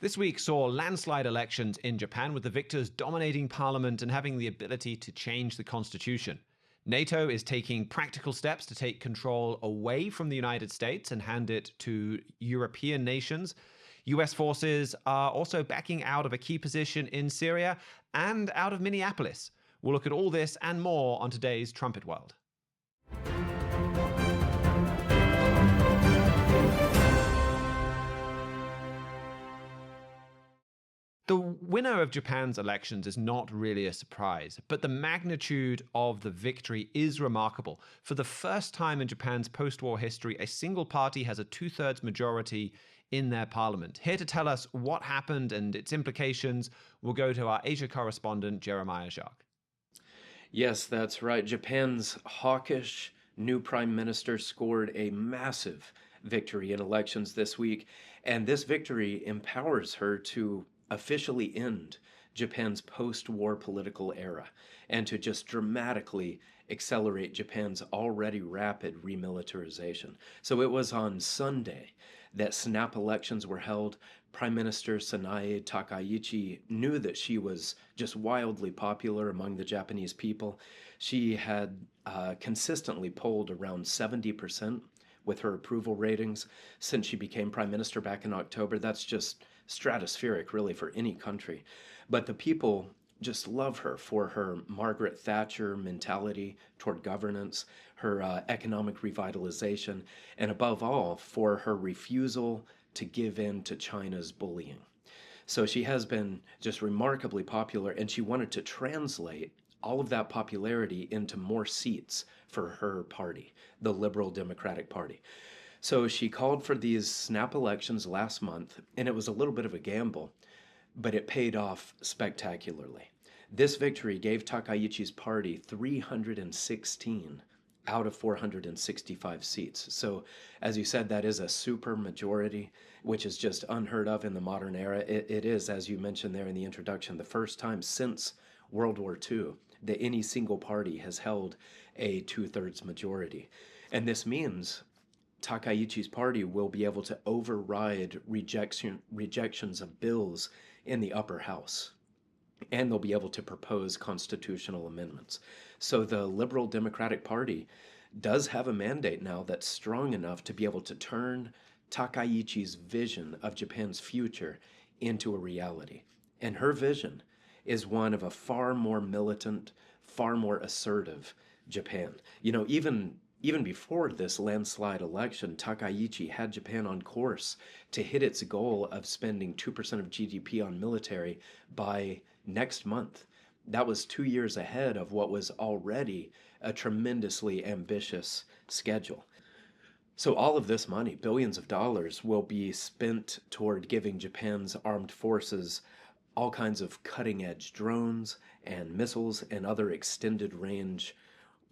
This week saw landslide elections in Japan, with the victors dominating parliament and having the ability to change the constitution. NATO is taking practical steps to take control away from the United States and hand it to European nations. US forces are also backing out of a key position in Syria and out of Minneapolis. We'll look at all this and more on today's Trumpet World. The winner of Japan's elections is not really a surprise, but the magnitude of the victory is remarkable. For the first time in Japan's post-war history, a single party has a two-thirds majority in their parliament. Here to tell us what happened and its implications, we'll go to our Asia correspondent, Jeremiah Jacques. Yes, that's right. Japan's hawkish new prime minister scored a massive victory in elections this week, and this victory empowers her to officially end Japan's post-war political era and to just dramatically accelerate Japan's already rapid remilitarization. So it was on Sunday that snap elections were held. Prime Minister Sanae Takaichi knew that she was just wildly popular among the Japanese people. She had consistently polled around 70% with her approval ratings since she became prime minister back in October. That's just stratospheric, really, for any country. But the people just love her for her Margaret Thatcher mentality toward governance, her economic revitalization, and above all, for her refusal to give in to China's bullying. So she has been just remarkably popular, and she wanted to translate all of that popularity into more seats for her party, the Liberal Democratic Party. So she called for these snap elections last month, and it was a little bit of a gamble, but it paid off spectacularly. This victory gave Takaichi's party 316 out of 465 seats. So, as you said, that is a supermajority, which is just unheard of in the modern era. It is, as you mentioned there in the introduction, the first time since World War II that any single party has held a two-thirds majority. And this means Takaichi's party will be able to override rejections of bills in the upper house, and they'll be able to propose constitutional amendments. So the Liberal Democratic Party does have a mandate now that's strong enough to be able to turn Takaichi's vision of Japan's future into a reality. And her vision is one of a far more militant, far more assertive Japan. You know, even before this landslide election, Takaichi had Japan on course to hit its goal of spending 2% of GDP on military by next month. That was 2 years ahead of what was already a tremendously ambitious schedule. So all of this money, billions of dollars, will be spent toward giving Japan's armed forces all kinds of cutting-edge drones and missiles and other extended range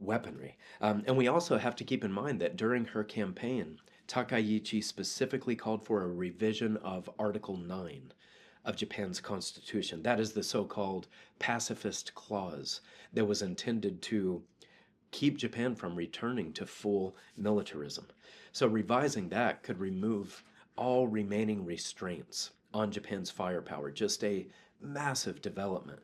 weaponry. And we also have to keep in mind that during her campaign, Takaichi specifically called for a revision of Article 9 of Japan's constitution. That is the so-called pacifist clause that was intended to keep Japan from returning to full militarism. So revising that could remove all remaining restraints on Japan's firepower, just a massive development.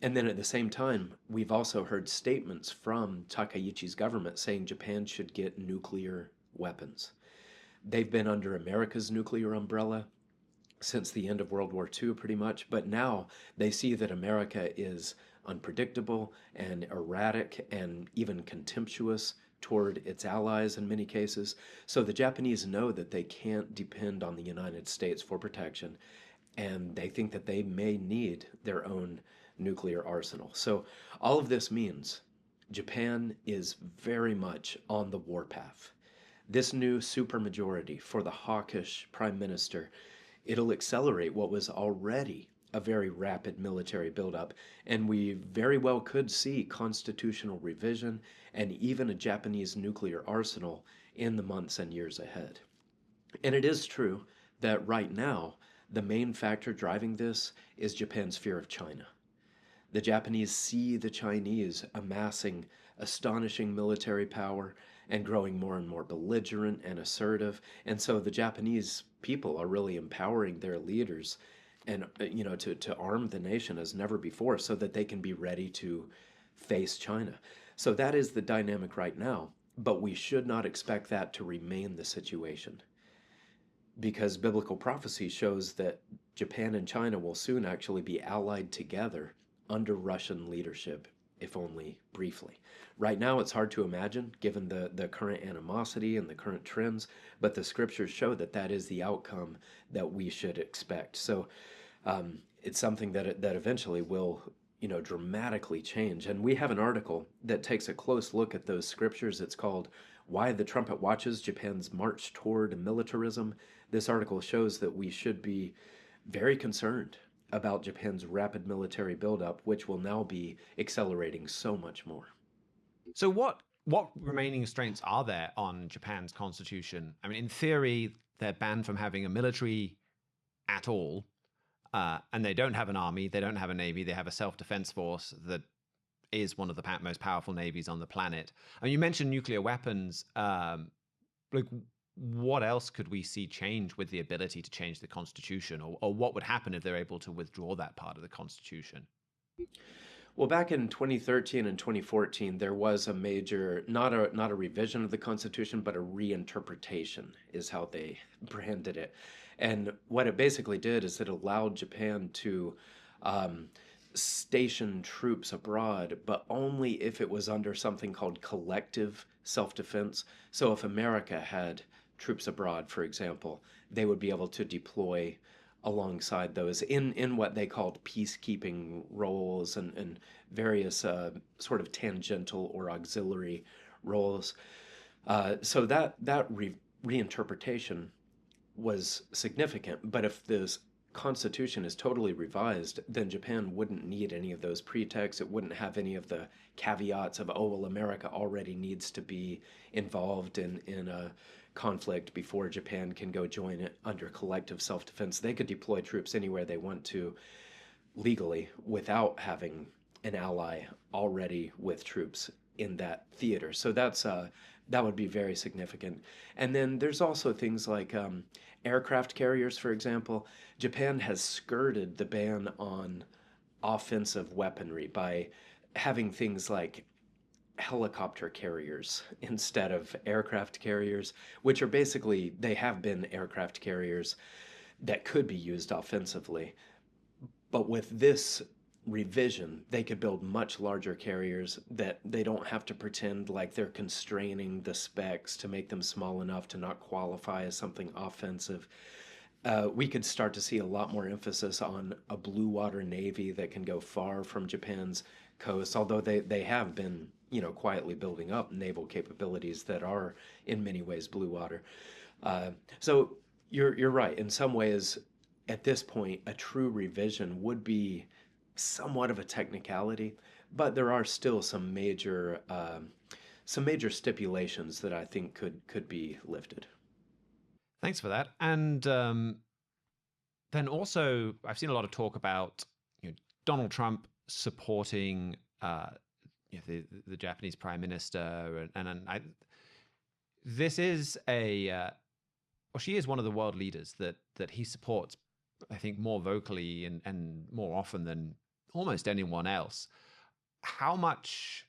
And then at the same time, we've also heard statements from Takaichi's government saying Japan should get nuclear weapons. They've been under America's nuclear umbrella since the end of World War II, pretty much, but now they see that America is unpredictable and erratic and even contemptuous toward its allies in many cases. So the Japanese know that they can't depend on the United States for protection, and they think that they may need their own nuclear arsenal. So all of this means Japan is very much on the warpath. This new supermajority for the hawkish prime minister, it'll accelerate what was already a very rapid military buildup, and we very well could see constitutional revision and even a Japanese nuclear arsenal in the months and years ahead. And it is true that right now, the main factor driving this is Japan's fear of China. The Japanese see the Chinese amassing astonishing military power and growing more and more belligerent and assertive, and so the Japanese people are really empowering their leaders and to arm the nation as never before so that they can be ready to face China. So that is the dynamic right now, but we should not expect that to remain the situation because biblical prophecy shows that Japan and China will soon actually be allied together under Russian leadership, if only briefly. Right now, it's hard to imagine given the current animosity and the current trends, but the scriptures show that that is the outcome that we should expect. So it's something that eventually will dramatically change. And we have an article that takes a close look at those scriptures. It's called Why the Trumpet Watches Japan's March Toward Militarism. This article shows that we should be very concerned about Japan's rapid military buildup, which will now be accelerating so much more. So what remaining restraints are there on Japan's constitution? I mean, in theory, they're banned from having a military at all, and they don't have an army, they don't have a navy, they have a self-defense force that is one of the most powerful navies on the planet. I mean, you mentioned nuclear weapons. Like, what else could we see change with the ability to change the constitution, or what would happen if they're able to withdraw that part of the constitution? Well, back in 2013 and 2014, there was a major, not a revision of the Constitution, but a reinterpretation, is how they branded it. And what it basically did is it allowed Japan to station troops abroad, but only if it was under something called collective self-defense. So if America had troops abroad, for example, they would be able to deploy alongside those in what they called peacekeeping roles and various sort of tangential or auxiliary roles. So that reinterpretation was significant. But if this Constitution is totally revised, then Japan wouldn't need any of those pretexts. It wouldn't have any of the caveats of, oh, well, America already needs to be involved in a conflict before Japan can go join it under collective self-defense. They could deploy troops anywhere they want to legally without having an ally already with troops in that theater. So that would be very significant. And then there's also things like aircraft carriers, for example. Japan has skirted the ban on offensive weaponry by having things like helicopter carriers instead of aircraft carriers, which are basically, they have been aircraft carriers that could be used offensively. But with this revision, they could build much larger carriers that they don't have to pretend like they're constraining the specs to make them small enough to not qualify as something offensive. We could start to see a lot more emphasis on a blue water navy that can go far from Japan's coast, although they have been, quietly building up naval capabilities that are in many ways blue water. So you're right. In some ways, at this point, a true revision would be somewhat of a technicality, but there are still some major stipulations that I think could be lifted. Thanks for that. And then also, I've seen a lot of talk about Donald Trump supporting the Japanese Prime Minister, and this is she is one of the world leaders that he supports, I think, more vocally and more often than almost anyone else. How much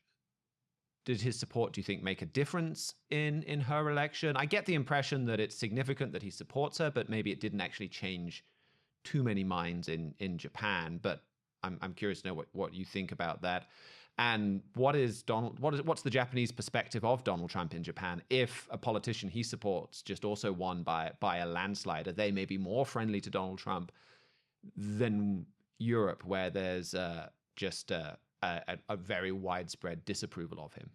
did his support, do you think, make a difference in her election? I get the impression that it's significant that he supports her, but maybe it didn't actually change too many minds in Japan. But I'm curious to know what you think about that. And what's the Japanese perspective of Donald Trump in Japan? If a politician he supports just also won by a landslide, are they maybe more friendly to Donald Trump than Europe, where there's just a very widespread disapproval of him?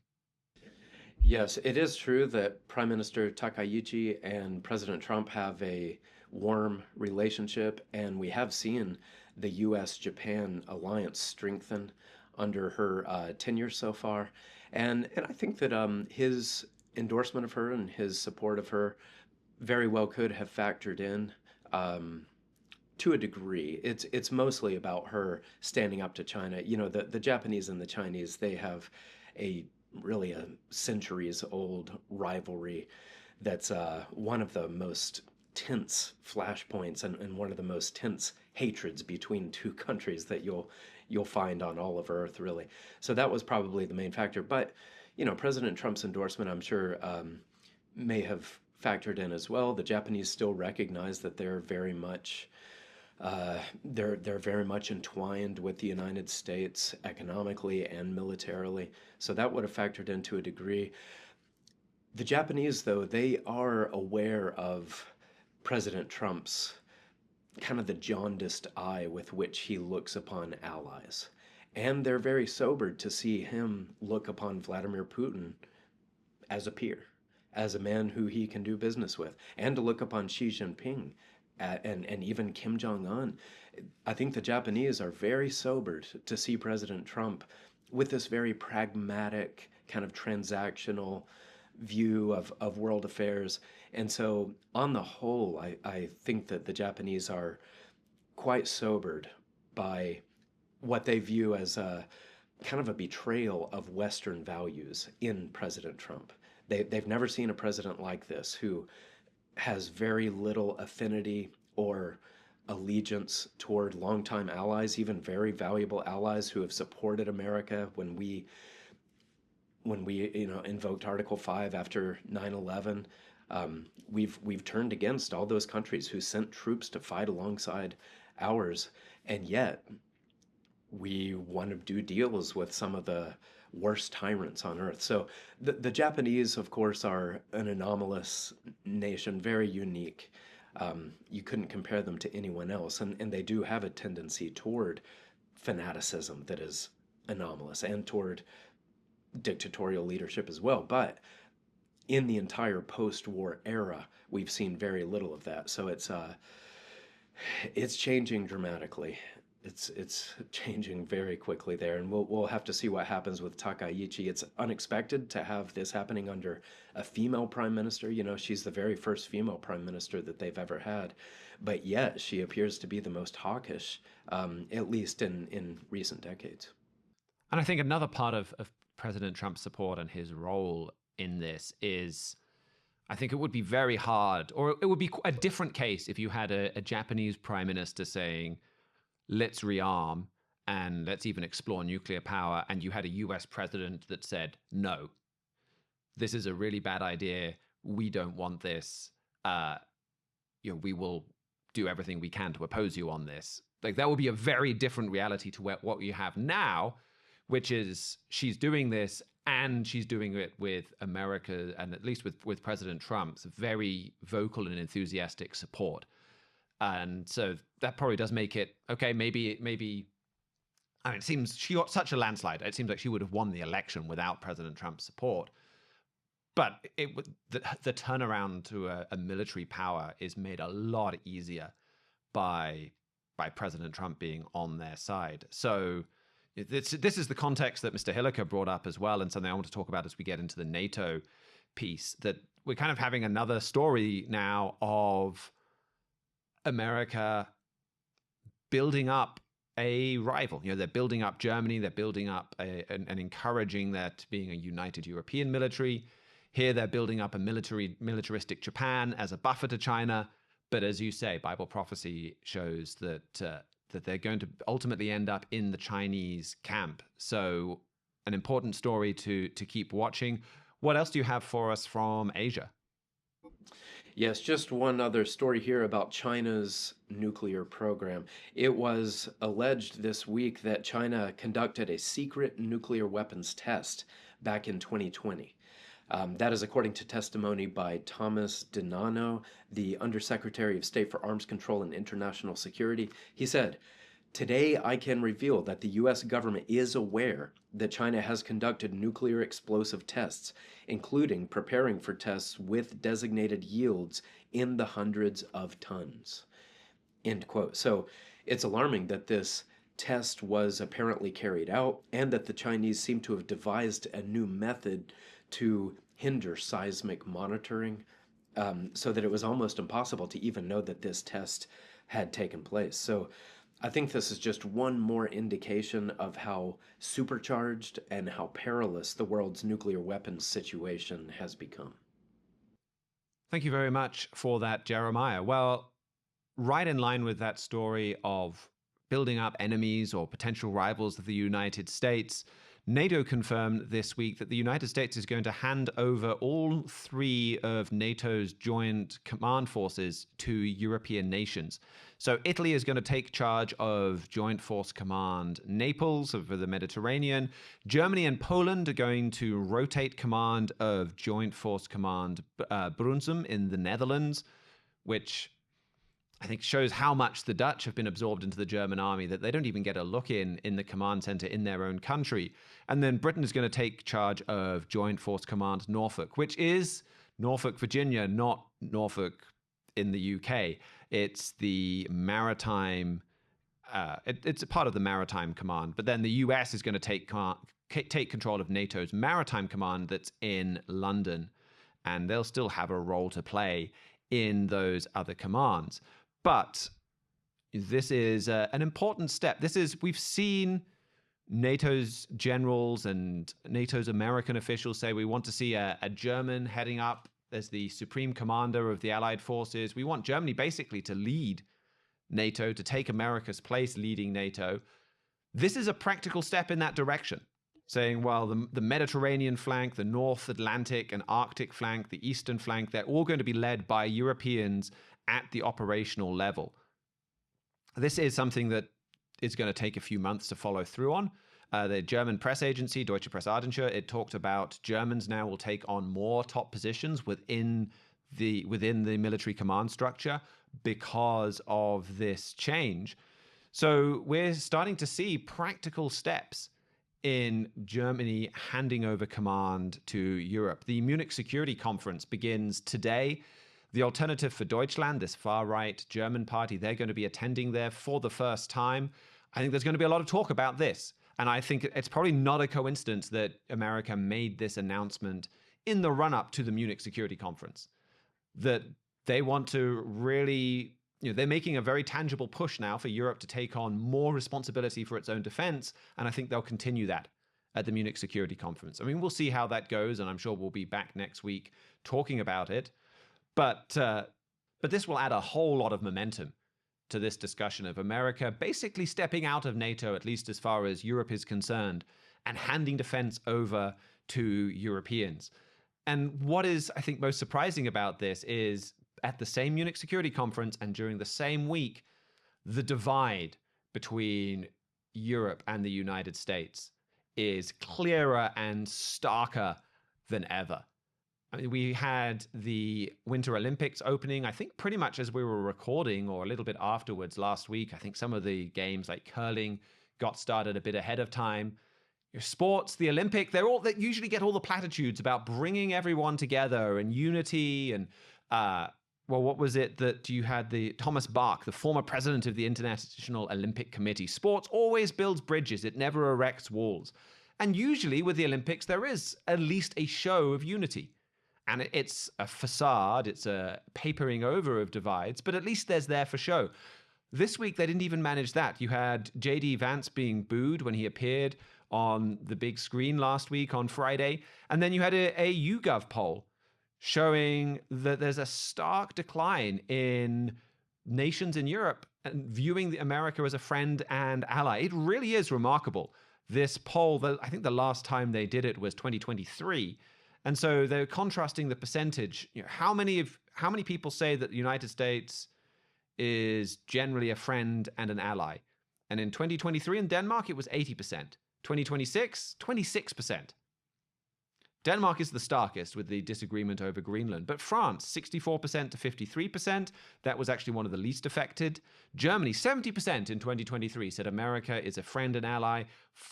Yes, it is true that Prime Minister Takaichi and President Trump have a warm relationship, and we have seen the U.S.-Japan alliance strengthen under her tenure so far. And I think that his endorsement of her and his support of her very well could have factored in to a degree. It's mostly about her standing up to China. The Japanese and the Chinese, they have really a centuries old rivalry that's one of the most tense flashpoints and one of the most tense hatreds between two countries that you'll find on all of Earth, really. So that was probably the main factor. But President Trump's endorsement, I'm sure, may have factored in as well. The Japanese still recognize that they're very much entwined with the United States economically and militarily. So that would have factored in to a degree. The Japanese, though, they are aware of President Trump's kind of the jaundiced eye with which he looks upon allies. And they're very sobered to see him look upon Vladimir Putin as a peer, as a man who he can do business with, and to look upon Xi Jinping and even Kim Jong-un. I think the Japanese are very sobered to see President Trump with this very pragmatic, kind of transactional view of world affairs. And so, on the whole, I think that the Japanese are quite sobered by what they view as a kind of a betrayal of Western values in President Trump. They've never seen a president like this who has very little affinity or allegiance toward longtime allies, even very valuable allies who have supported America when we invoked Article 5 after 9/11. We've turned against all those countries who sent troops to fight alongside ours, and yet we want to do deals with some of the worst tyrants on earth. So the Japanese, of course, are an anomalous nation, very unique. You couldn't compare them to anyone else, and they do have a tendency toward fanaticism that is anomalous and toward dictatorial leadership as well. But in the entire post-war era, we've seen very little of that. So it's changing dramatically. It's changing very quickly there, and we'll have to see what happens with Takaichi. It's unexpected to have this happening under a female prime minister. She's the very first female prime minister that they've ever had, but yet she appears to be the most hawkish, at least in recent decades. And I think another part of President Trump's support and his role in this is, I think it would be very hard, or it would be a different case if you had a Japanese prime minister saying, let's rearm and let's even explore nuclear power, and you had a US president that said, no, this is a really bad idea. We don't want this. We will do everything we can to oppose you on this. Like, that would be a very different reality to what you have now, which is she's doing this and she's doing it with America, and at least with President Trump's very vocal and enthusiastic support. And so that probably does make it, okay, maybe, I mean, it seems she got such a landslide. It seems like she would have won the election without President Trump's support. But the turnaround to a military power is made a lot easier by President Trump being on their side. So this is the context that Mr. Hilliker brought up as well, and something I want to talk about as we get into the NATO piece, that we're kind of having another story now of America building up a rival. They're building up Germany, they're building up and encouraging that being a united European military. Here they're building up a militaristic Japan as a buffer to China. But as you say, Bible prophecy shows that they're going to ultimately end up in the Chinese camp. So an important story to keep watching. What else do you have for us from Asia? Yes, just one other story here about China's nuclear program. It was alleged this week that China conducted a secret nuclear weapons test back in 2020. That is according to testimony by Thomas Denano, the Undersecretary of State for Arms Control and International Security. He said, "Today I can reveal that the U.S. government is aware that China has conducted nuclear explosive tests, including preparing for tests with designated yields in the hundreds of tons." End quote. So it's alarming that this test was apparently carried out and that the Chinese seem to have devised a new method to hinder seismic monitoring, so that it was almost impossible to even know that this test had taken place. So I think this is just one more indication of how supercharged and how perilous the world's nuclear weapons situation has become. Thank you very much for that, Jeremiah. Well, right in line with that story of building up enemies or potential rivals of the United States, NATO confirmed this week that the United States is going to hand over all three of NATO's joint command forces to European nations. So Italy is going to take charge of Joint Force Command Naples over the Mediterranean. Germany and Poland are going to rotate command of Joint Force Command Brunssum in the Netherlands, which I think shows how much the Dutch have been absorbed into the German army that they don't even get a look in the command center in their own country. And then Britain is going to take charge of Joint Force Command Norfolk, which is Norfolk, Virginia, not Norfolk in the UK. It's the maritime, it's a part of the Maritime Command. But then the US is going to take control of NATO's Maritime Command that's in London. And they'll still have a role to play in those other commands. But this is an important step. We've seen NATO's generals and NATO's American officials say we want to see a German heading up as the supreme commander of the Allied forces. We want Germany basically to lead NATO, to take America's place leading NATO. This is a practical step in that direction, saying, well, the Mediterranean flank, the North Atlantic and Arctic flank, the Eastern flank, they're all going to be led by Europeans at the operational level. This is something that is going to take a few months to follow through on. The German press agency, Deutsche Presseagentur, it talked about Germans now will take on more top positions within the military command structure because of this change. So we're starting to see practical steps in Germany handing over command to Europe. The Munich Security Conference begins today. The Alternative for Deutschland, this far-right German party, they're going to be attending there for the first time. I think there's going to be a lot of talk about this. And I think it's probably not a coincidence that America made this announcement in the run-up to the Munich Security Conference, that they want to really, they're making a very tangible push now for Europe to take on more responsibility for its own defense. And I think they'll continue that at the Munich Security Conference. I mean, we'll see how that goes, and I'm sure we'll be back next week talking about it. But this will add a whole lot of momentum to this discussion of America basically stepping out of NATO, at least as far as Europe is concerned, and handing defense over to Europeans. And what is, I think, most surprising about this is at the same Munich Security Conference and during the same week, the divide between Europe and the United States is clearer and starker than ever. I mean, we had the Winter Olympics opening, I think pretty much as we were recording or a little bit afterwards last week. I think some of the games like curling got started a bit ahead of time. Your sports, the Olympic, they usually get all the platitudes about bringing everyone together and unity. And what was it that you had the Thomas Bach, the former president of the International Olympic Committee? Sports always builds bridges. It never erects walls. And usually with the Olympics, there is at least a show of unity. And it's a facade, it's a papering over of divides, but at least there's there for show. This week, they didn't even manage that. You had J.D. Vance being booed when he appeared on the big screen last week on Friday. And then you had a YouGov poll showing that there's a stark decline in nations in Europe and viewing America as a friend and ally. It really is remarkable. This poll, I think the last time they did it was 2023. And so they're contrasting the percentage. How many people say that the United States is generally a friend and an ally? And in 2023 in Denmark, it was 80%. 2026, 26%. Denmark is the starkest with the disagreement over Greenland. But France, 64% to 53%. That was actually one of the least affected. Germany, 70% in 2023 said America is a friend and ally.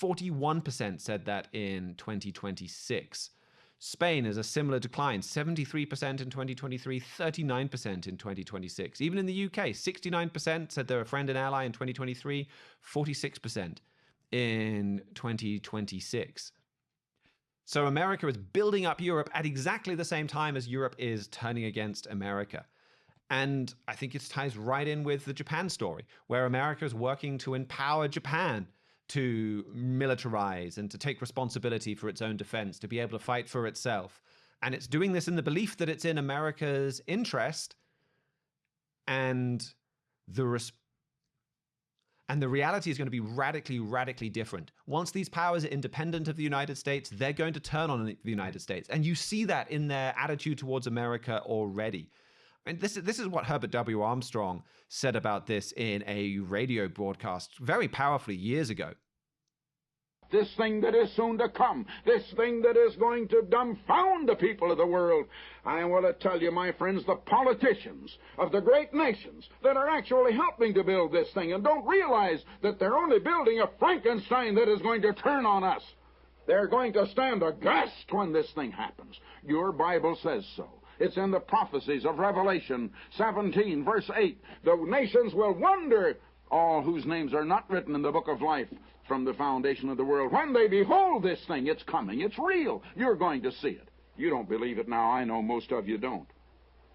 41% said that in 2026. Spain is a similar decline, 73% in 2023, 39% in 2026. Even in the UK, 69% said they're a friend and ally in 2023, 46% in 2026. So America is building up Europe at exactly the same time as Europe is turning against America. And I think it ties right in with the Japan story, where America is working to empower Japan to militarize and to take responsibility for its own defense, to be able to fight for itself. And it's doing this in the belief that it's in America's interest. And The res- and the reality is going to be radically, radically different. Once these powers are independent of the United States, they're going to turn on the United States. And you see that in their attitude towards America already. And this is what Herbert W. Armstrong said about this in a radio broadcast very powerfully years ago. This thing that is soon to come, this thing that is going to dumbfound the people of the world. I want to tell you, my friends, the politicians of the great nations that are actually helping to build this thing and don't realize that they're only building a Frankenstein that is going to turn on us. They're going to stand aghast when this thing happens. Your Bible says so. It's in the prophecies of Revelation 17, verse 8. The nations will wonder, all whose names are not written in the book of life from the foundation of the world. When they behold this thing, it's coming. It's real. You're going to see it. You don't believe it now. I know most of you don't.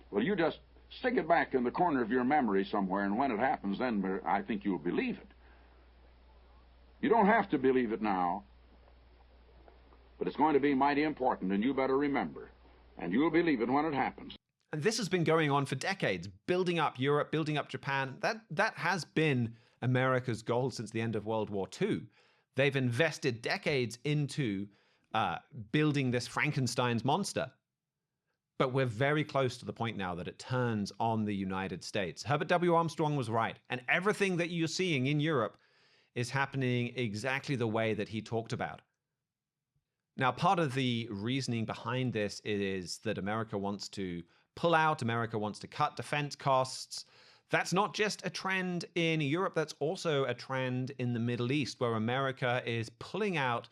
Well, you just stick it back in the corner of your memory somewhere, and when it happens, then I think you'll believe it. You don't have to believe it now, but it's going to be mighty important, and you better remember. And you'll believe it when it happens. And this has been going on for decades, building up Europe, building up Japan. That has been America's goal since the end of World War II. They've invested decades into building this Frankenstein's monster. But we're very close to the point now that it turns on the United States. Herbert W. Armstrong was right. And everything that you're seeing in Europe is happening exactly the way that he talked about. Now, part of the reasoning behind this is that America wants to pull out, America wants to cut defense costs. That's not just a trend in Europe, that's also a trend in the Middle East, where America is pulling out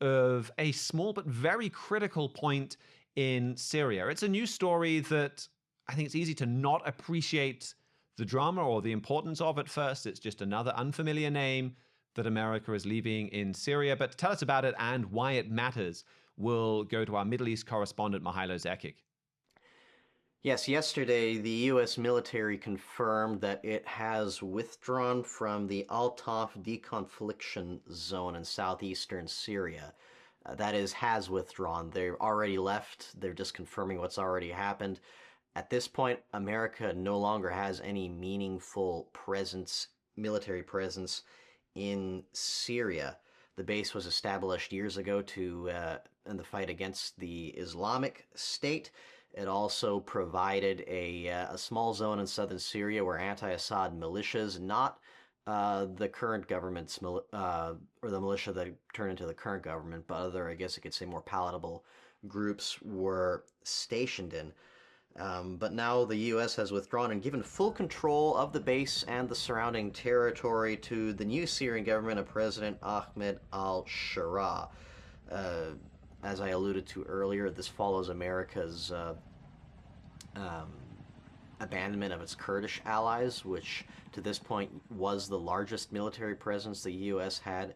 of a small but very critical point in Syria. It's a news story that I think it's easy to not appreciate the drama or the importance of at first. It's just another unfamiliar name that America is leaving in Syria. But to tell us about it and why it matters, we'll go to our Middle East correspondent, Mihailo Zekic. Yes, yesterday the U.S. military confirmed that it has withdrawn from the al-Tanf deconfliction zone in southeastern Syria. That is, has withdrawn. They're already left. They're just confirming what's already happened. At this point, America no longer has any meaningful presence, military presence, in Syria. The base was established years ago in the fight against the Islamic State. It also provided a small zone in southern Syria where anti-Assad militias, not the current government's or the militia that turned into the current government, but other, I guess you could say, more palatable groups were stationed in. But now the U.S. has withdrawn and given full control of the base and the surrounding territory to the new Syrian government of President Ahmed al-Sharaa. As I alluded to earlier, this follows America's abandonment of its Kurdish allies, which to this point was the largest military presence the U.S. had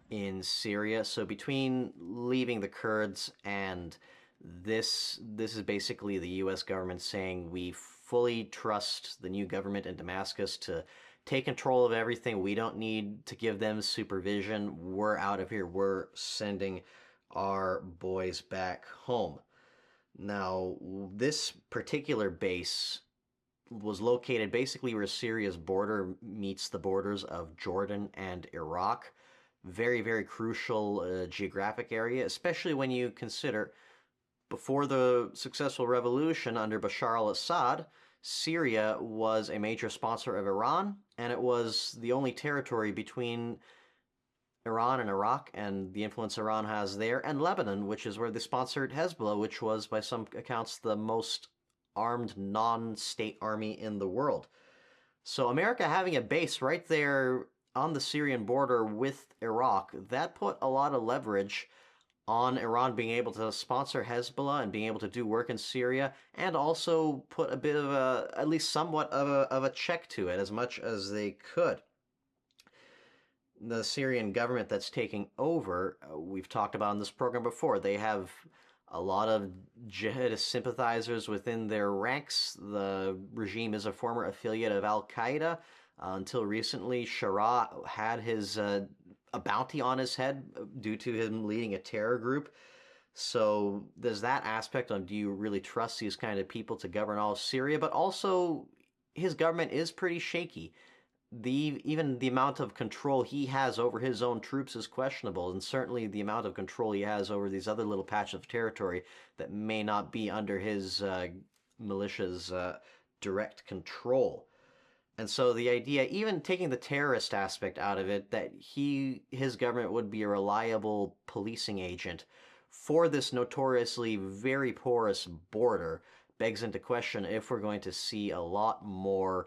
in Syria. So between leaving the Kurds and this is basically the U.S. government saying we fully trust the new government in Damascus to take control of everything. We don't need to give them supervision. We're out of here. We're sending our boys back home. Now, this particular base was located basically where Syria's border meets the borders of Jordan and Iraq. Very, very crucial geographic area, especially when you consider before the successful revolution under Bashar al-Assad, Syria was a major sponsor of Iran, and it was the only territory between Iran and Iraq and the influence Iran has there, and Lebanon, which is where they sponsored Hezbollah, which was, by some accounts, the most armed non-state army in the world. So America having a base right there on the Syrian border with Iraq, that put a lot of leverage on Iran being able to sponsor Hezbollah and being able to do work in Syria, and also put a bit of at least somewhat of a check to it, as much as they could. The Syrian government that's taking over, we've talked about in this program before, they have a lot of jihadist sympathizers within their ranks. The regime is a former affiliate of al-Qaeda. Until recently, Sharaa had a bounty on his head due to him leading a terror group. So there's that aspect on, do you really trust these kind of people to govern all of Syria? But also, his government is pretty shaky. Even the amount of control he has over his own troops is questionable, and certainly the amount of control he has over these other little patches of territory that may not be under his militia's direct control. And so the idea, even taking the terrorist aspect out of it, that his government would be a reliable policing agent for this notoriously very porous border, begs into question if we're going to see a lot more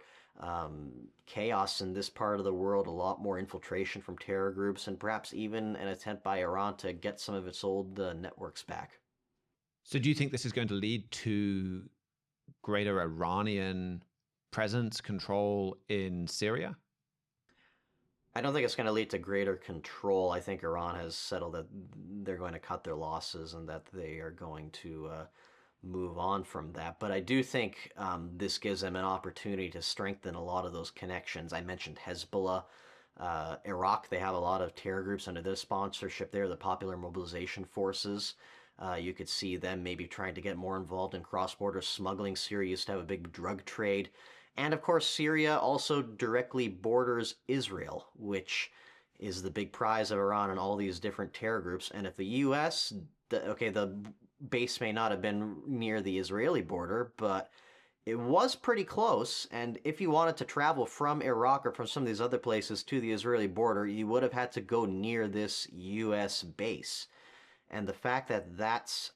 chaos in this part of the world, a lot more infiltration from terror groups, and perhaps even an attempt by Iran to get some of its old networks back. So do you think this is going to lead to greater Iranian presence, control in Syria? I don't think it's going to lead to greater control. I think Iran has settled that they're going to cut their losses and that they are going to move on from that. But I do think this gives them an opportunity to strengthen a lot of those connections. I mentioned Hezbollah. Iraq, they have a lot of terror groups under their sponsorship there, the Popular Mobilization Forces. You could see them maybe trying to get more involved in cross-border smuggling. Syria used to have a big drug trade. And of course, Syria also directly borders Israel, which is the big prize of Iran and all these different terror groups. And if the U.S., the base may not have been near the Israeli border, but it was pretty close. And if you wanted to travel from Iraq or from some of these other places to the Israeli border, you would have had to go near this U.S. base. And the fact that that's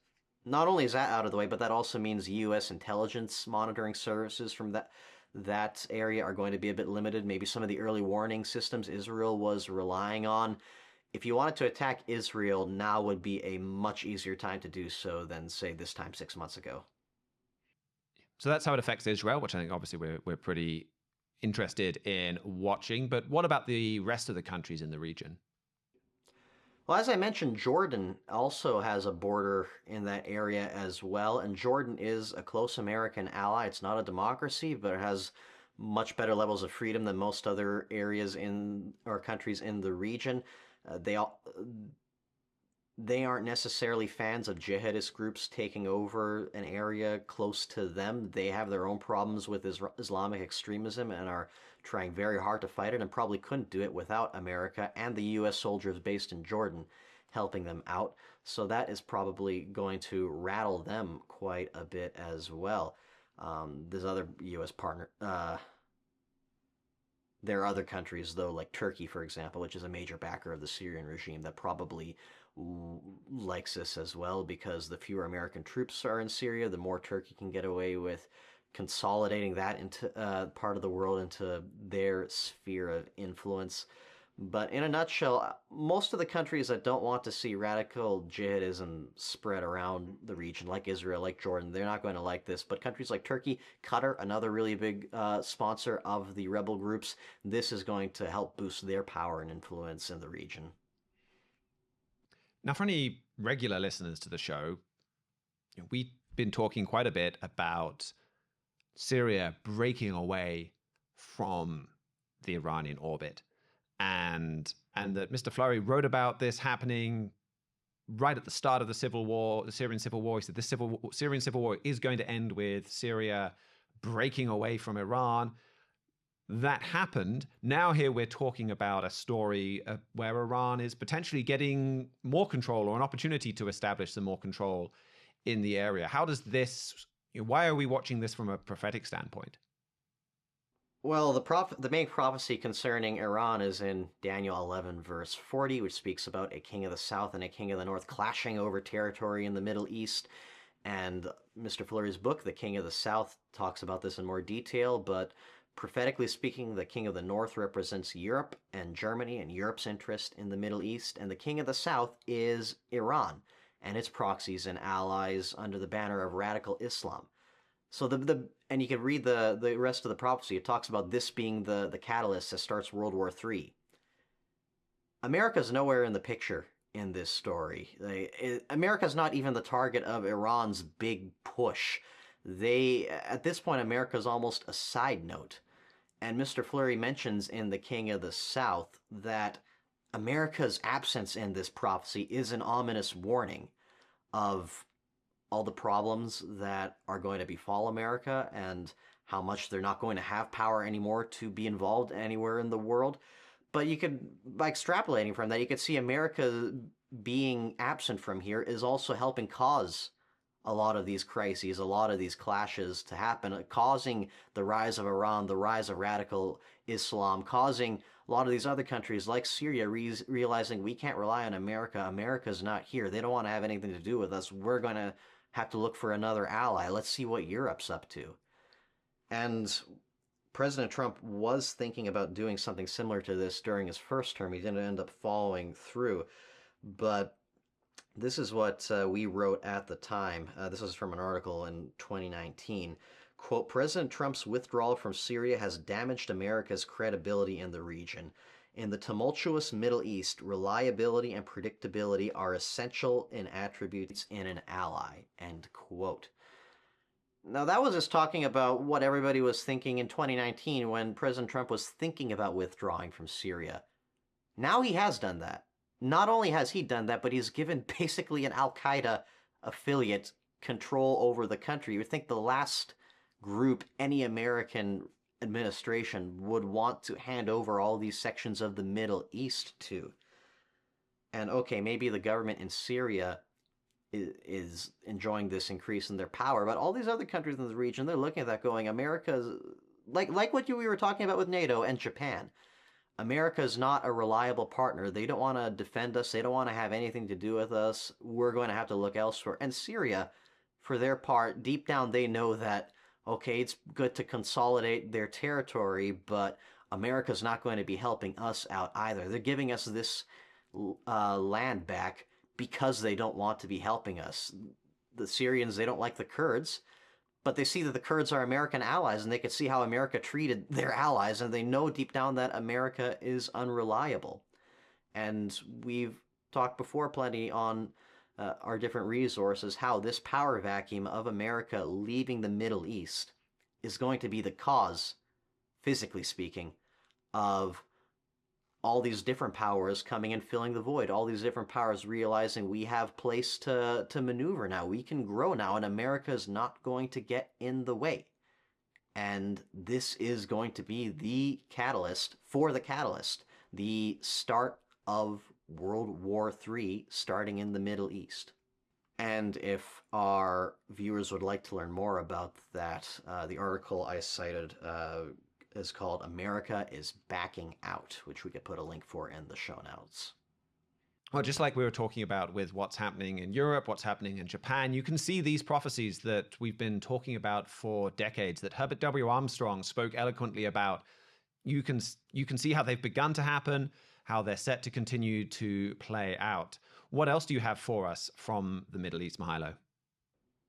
not only is that out of the way, but that also means U.S. intelligence monitoring services from that area are going to be a bit limited. Maybe some of the early warning systems Israel was relying on. If you wanted to attack Israel, now would be a much easier time to do so than, say, this time 6 months ago. So that's how it affects Israel, which I think obviously we're pretty interested in watching. But what about the rest of the countries in the region? Well, as I mentioned, Jordan also has a border in that area as well, and Jordan is a close American ally. It's not a democracy, but it has much better levels of freedom than most other areas or countries in the region. They aren't necessarily fans of jihadist groups taking over an area close to them. They have their own problems with Islamic extremism and are trying very hard to fight it, and probably couldn't do it without America and the U.S. soldiers based in Jordan helping them out. So that is probably going to rattle them quite a bit as well. There's other U.S. partner. There are other countries, though, like Turkey, for example, which is a major backer of the Syrian regime, that probably likes this as well, because the fewer American troops are in Syria, the more Turkey can get away with consolidating that into part of the world into their sphere of influence. But in a nutshell, most of the countries that don't want to see radical jihadism spread around the region, like Israel, like Jordan, they're not going to like this. But countries like Turkey, Qatar, another really big sponsor of the rebel groups, this is going to help boost their power and influence in the region. Now, for any regular listeners to the show, we've been talking quite a bit about Syria breaking away from the Iranian orbit, and that Mr. Fleury wrote about this happening right at the start of the civil war, the Syrian civil war. He said this Syrian civil war is going to end with Syria breaking away from Iran. That happened. Now here we're talking about a story where Iran is potentially getting more control, or an opportunity to establish some more control in the area. How does this, why are we watching this from a prophetic standpoint? Well, the main prophecy concerning Iran is in Daniel 11, verse 40, which speaks about a king of the south and a king of the north clashing over territory in the Middle East. And Mr. Fleury's book, The King of the South, talks about this in more detail, but prophetically speaking, the king of the north represents Europe and Germany and Europe's interest in the Middle East, and the king of the south is Iran and its proxies and allies under the banner of radical Islam. So and you can read the rest of the prophecy. It talks about this being the catalyst that starts World War III. America's nowhere in the picture in this story. America's not even the target of Iran's big push. At this point, America's almost a side note. And Mr. Fleury mentions in The King of the South that America's absence in this prophecy is an ominous warning of all the problems that are going to befall America and how much they're not going to have power anymore to be involved anywhere in the world. But you could, by extrapolating from that, you could see America being absent from here is also helping cause a lot of these crises, a lot of these clashes to happen, causing the rise of Iran, the rise of radical Islam, causing a lot of these other countries like Syria realizing we can't rely on America. America's not here. They don't want to have anything to do with us. We're going to have to look for another ally. Let's see what Europe's up to. And President Trump was thinking about doing something similar to this during his first term. He didn't end up following through. But this is what we wrote at the time. This was from an article in 2019. Quote, President Trump's withdrawal from Syria has damaged America's credibility in the region. In the tumultuous Middle East, reliability and predictability are essential in attributes in an ally. End quote. Now, that was just talking about what everybody was thinking in 2019 when President Trump was thinking about withdrawing from Syria. Now he has done that. Not only has he done that, but he's given basically an al-Qaeda affiliate control over the country. You would think the last group any American administration would want to hand over all these sections of the Middle East to. And okay, maybe the government in Syria is enjoying this increase in their power, but all these other countries in the region, they're looking at that going, America's, like what we were talking about with NATO and Japan. America's not a reliable partner. They don't want to defend us. They don't want to have anything to do with us. We're going to have to look elsewhere. And Syria, for their part, deep down they know that, okay, it's good to consolidate their territory, but America's not going to be helping us out either. They're giving us this land back because they don't want to be helping us. The Syrians, they don't like the Kurds, but they see that the Kurds are American allies, and they can see how America treated their allies, and they know deep down that America is unreliable. And we've talked before plenty on our different resources how this power vacuum of America leaving the Middle East is going to be the cause, physically speaking, of all these different powers coming and filling the void, all these different powers realizing we have place to maneuver now, we can grow now, and America's not going to get in the way. And this is going to be the catalyst, the start of World War III starting in the Middle East. And if our viewers would like to learn more about that, the article I cited is called America is Backing Out, which we could put a link for in the show notes. Well, just like we were talking about with what's happening in Europe, what's happening in Japan, you can see these prophecies that we've been talking about for decades, that Herbert W. Armstrong spoke eloquently about. You can see how they've begun to happen, how they're set to continue to play out. What else do you have for us from the Middle East, Mihailo?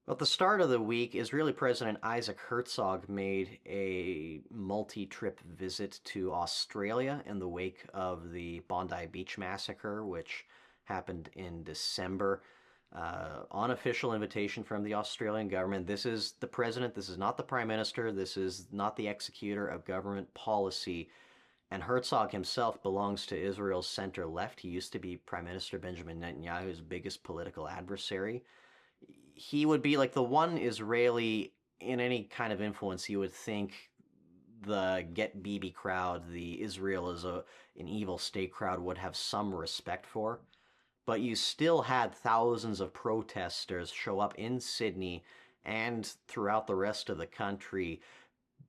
Well, at the start of the week, Israeli President Isaac Herzog made a multi-trip visit to Australia in the wake of the Bondi Beach massacre, which happened in December. On official invitation from the Australian government. This is the president, this is not the prime minister, this is not the executor of government policy. And Herzog himself belongs to Israel's center-left. He used to be Prime Minister Benjamin Netanyahu's biggest political adversary. He would be like the one Israeli in any kind of influence you would think the Get Bibi crowd, the Israel is an evil state crowd, would have some respect for. But you still had thousands of protesters show up in Sydney and throughout the rest of the country,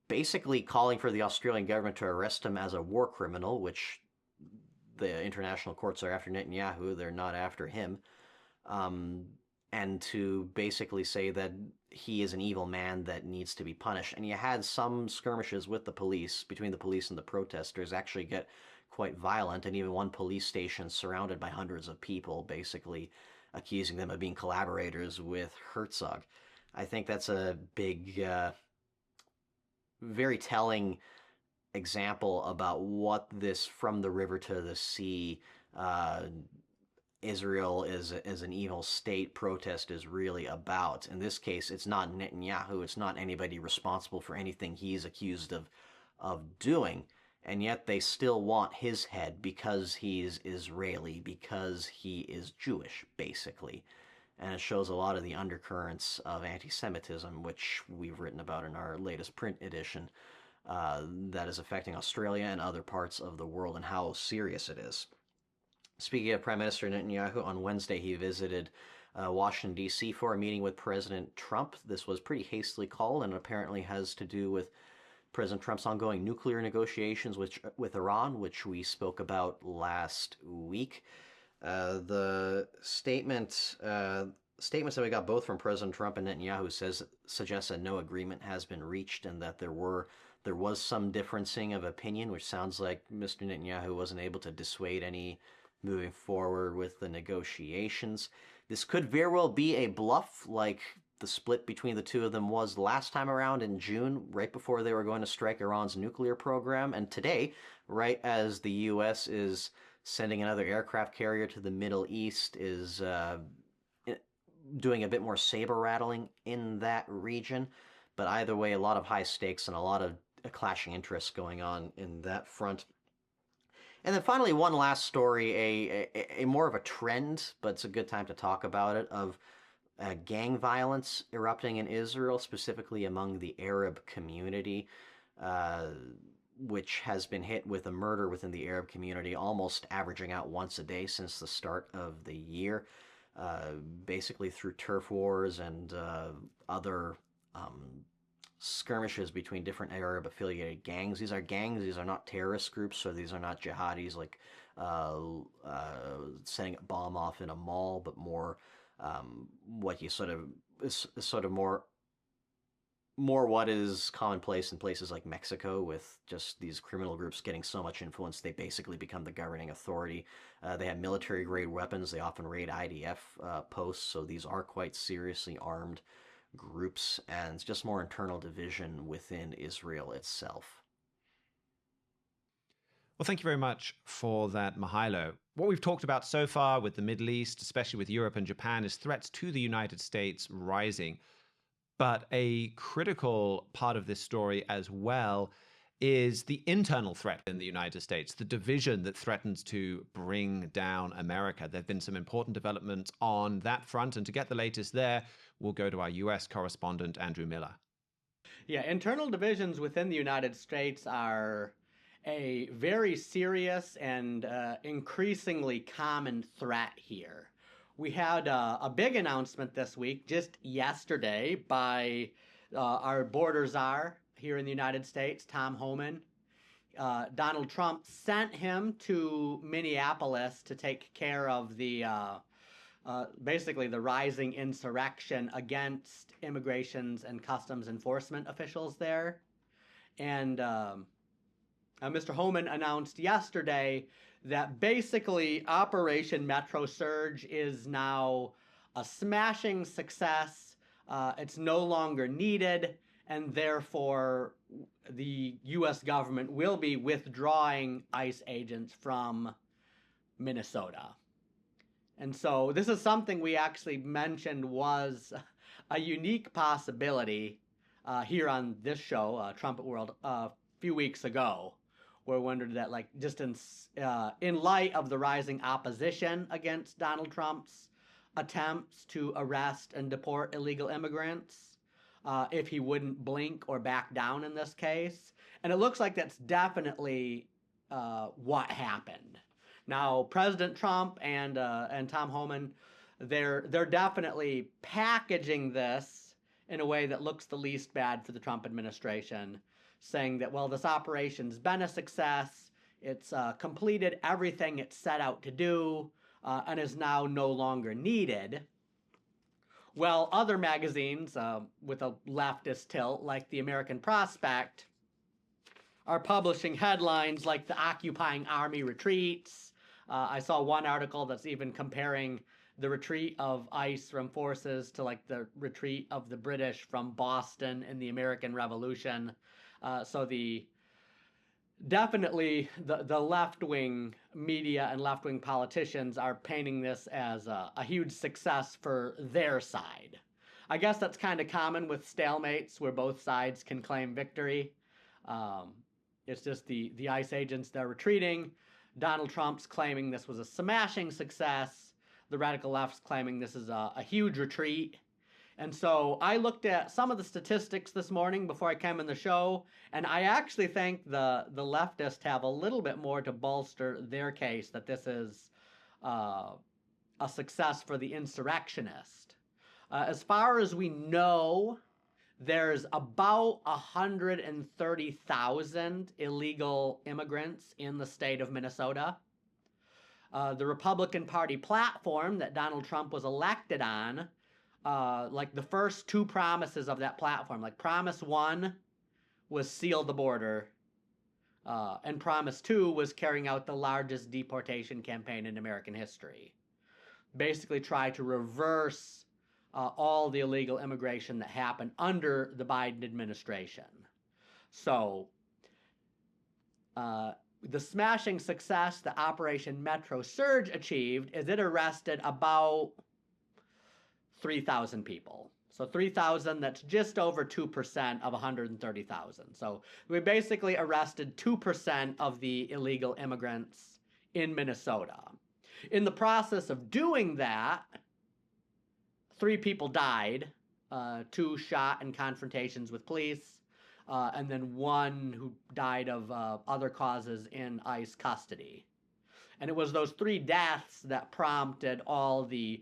basically calling for the Australian government to arrest him as a war criminal, which the international courts are after Netanyahu, they're not after him. And to basically say that he is an evil man that needs to be punished. And you had some skirmishes with the police, between the police and the protesters, actually get quite violent, and even one police station surrounded by hundreds of people, basically accusing them of being collaborators with Herzog. I think that's a big, very telling example about what this from the river to the sea Israel is an evil state protest is really about. In this case, it's not Netanyahu, it's not anybody responsible for anything he's accused of doing, and yet they still want his head because he's Israeli, because he is Jewish, basically. and it shows a lot of the undercurrents of anti-Semitism, which we've written about in our latest print edition, that is affecting Australia and other parts of the world, and how serious it is. Speaking of Prime Minister Netanyahu, on Wednesday he visited Washington, D.C. for a meeting with President Trump. This was pretty hastily called and apparently has to do with President Trump's ongoing nuclear negotiations with Iran, which we spoke about last week. The statements that we got both from President Trump and Netanyahu suggests that no agreement has been reached, and that there was some differencing of opinion, which sounds like Mr. Netanyahu wasn't able to dissuade any moving forward with the negotiations. This could very well be a bluff, like the split between the two of them was last time around in June, right before they were going to strike Iran's nuclear program. And today, right as the U.S. is sending another aircraft carrier to the Middle East, is doing a bit more saber rattling in that region. But either way, a lot of high stakes and a lot of clashing interests going on in that front. And then finally, one last story, a more of a trend, but it's a good time to talk about it, of gang violence erupting in Israel, specifically among the Arab community, which has been hit with a murder within the Arab community, almost averaging out once a day since the start of the year, basically through turf wars and other skirmishes between different Arab-affiliated gangs. These are gangs, these are not terrorist groups, so these are not jihadis like setting a bomb off in a mall, but more what you sort of more what is commonplace in places like Mexico, with just these criminal groups getting so much influence they basically become the governing authority. They have military-grade weapons. They often raid IDF posts, so these are quite seriously armed groups, and it's just more internal division within Israel itself. Well, thank you very much for that, Mihailo. What we've talked about so far with the Middle East, especially with Europe and Japan, is threats to the United States rising. But a critical part of this story as well is the internal threat in the United States, the division that threatens to bring down America. There have been some important developments on that front, and to get the latest there, we'll go to our U.S. correspondent, Andrew Miller. Yeah, internal divisions within the United States are a very serious and increasingly common threat here. We had a big announcement this week, just yesterday, by our border czar here in the United States, Tom Homan. Donald Trump sent him to Minneapolis to take care of the basically the rising insurrection against immigrations and customs enforcement officials there. And Mr. Homan announced yesterday that basically Operation Metro Surge is now a smashing success. It's no longer needed, and therefore the U.S. government will be withdrawing ICE agents from Minnesota. And so this is something we actually mentioned was a unique possibility here on this show, Trumpet World, a few weeks ago, where we wondered that, like, just in light of the rising opposition against Donald Trump's attempts to arrest and deport illegal immigrants, if he wouldn't blink or back down in this case. And it looks like that's definitely what happened. Now, President Trump and Tom Homan, they're definitely packaging this in a way that looks the least bad for the Trump administration, saying that, well, this operation's been a success, it's completed everything it set out to do, and is now no longer needed. Well, other magazines with a leftist tilt, like the American Prospect, are publishing headlines like the occupying army retreats. I saw one article that's even comparing the retreat of ICE from forces to like the retreat of the British from Boston in the American Revolution. So definitely the left-wing media and left-wing politicians are painting this as a huge success for their side. I guess that's kind of common with stalemates where both sides can claim victory. It's just the ICE agents, they're retreating. Donald Trump's claiming this was a smashing success. the radical left's claiming this is a huge retreat. And so I looked at some of the statistics this morning before I came in the show, and I actually think the leftists have a little bit more to bolster their case that this is a success for the insurrectionist. As far as we know, there's about 130,000 illegal immigrants in the state of Minnesota. The Republican Party platform that Donald Trump was elected on, like the first two promises of that platform, like Promise 1 was seal the border, and Promise 2 was carrying out the largest deportation campaign in American history. Basically try to reverse all the illegal immigration that happened under the Biden administration. So the smashing success that Operation Metro Surge achieved is it arrested about 3,000 people. So 3,000, that's just over 2% of 130,000. So we basically arrested 2% of the illegal immigrants in Minnesota. In the process of doing that, 3 people died, 2 shot in confrontations with police, and then 1 who died of other causes in ICE custody. And it was those 3 deaths that prompted all the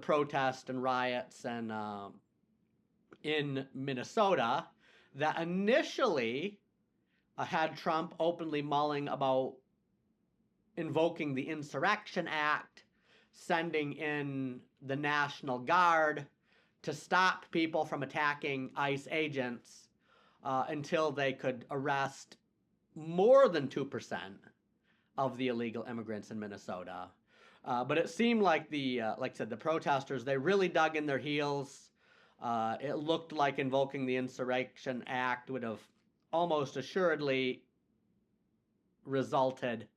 protests and riots and in Minnesota that initially had Trump openly mulling about invoking the Insurrection Act, sending in the National Guard to stop people from attacking ICE agents until they could arrest more than 2% of the illegal immigrants in Minnesota. But it seemed like like I said, the protesters, they really dug in their heels. It looked like invoking the Insurrection Act would have almost assuredly resulted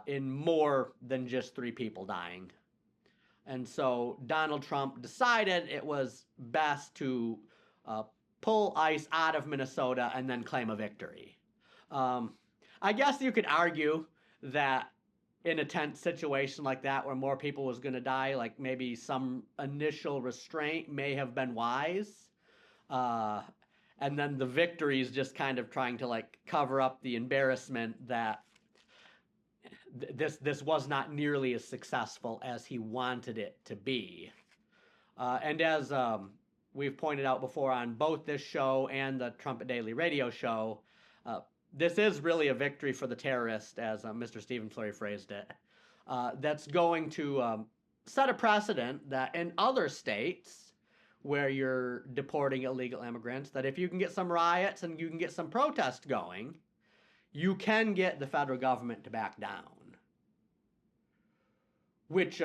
in more than just 3 people dying. And so Donald Trump decided it was best to pull ICE out of Minnesota and then claim a victory. I guess you could argue that in a tense situation like that where more people was going to die, like maybe some initial restraint may have been wise. And then the victory is just kind of trying to like cover up the embarrassment that this was not nearly as successful as he wanted it to be. And as we've pointed out before on both this show and the Trumpet Daily Radio show, this is really a victory for the terrorist, as Mr. Stephen Flurry phrased it, that's going to set a precedent that in other states where you're deporting illegal immigrants, that if you can get some riots and you can get some protests going, you can get the federal government to back down. Which,